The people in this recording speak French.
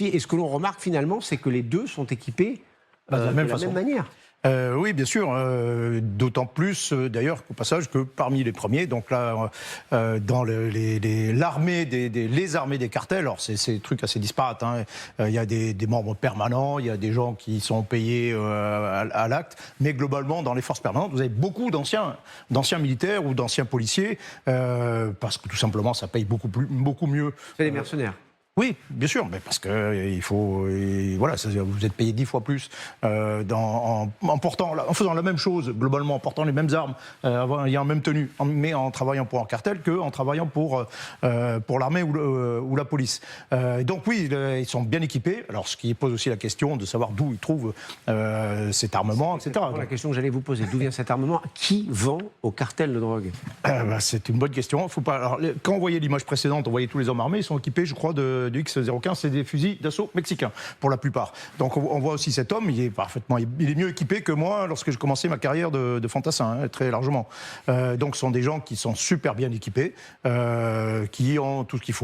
Et ce que l'on remarque finalement, c'est que les deux sont équipés de la même manière. Oui, bien sûr. D'autant plus, d'ailleurs, au passage, que parmi les premiers, donc là, dans l'armée les armées des cartels, alors c'est des trucs assez disparates. Hein. Il y a des membres permanents, il y a des gens qui sont payés à l'acte, mais globalement, dans les forces permanentes, vous avez beaucoup d'anciens militaires ou d'anciens policiers, parce que tout simplement, ça paye beaucoup mieux. C'est des mercenaires. Oui, bien sûr, mais parce que il faut, voilà, vous êtes payé 10 fois plus en faisant la même chose, globalement, en portant les mêmes armes, ayant la même tenue, mais en travaillant pour un cartel qu'en travaillant pour l'armée ou la police. Donc oui, ils sont bien équipés. Alors, ce qui pose aussi la question de savoir d'où ils trouvent cet armement, etc. La question que j'allais vous poser, d'où vient cet armement? Qui vend au cartel de drogue? C'est une bonne question. Faut pas. Alors, quand on voyait l'image précédente, on voyait tous les hommes armés, ils sont équipés, je crois, du X-015, c'est des fusils d'assaut mexicains, pour la plupart. Donc on voit aussi cet homme, il est mieux équipé que moi lorsque j'ai commencé ma carrière de fantassin, hein, très largement. Donc ce sont des gens qui sont super bien équipés, qui ont tout ce qu'il faut.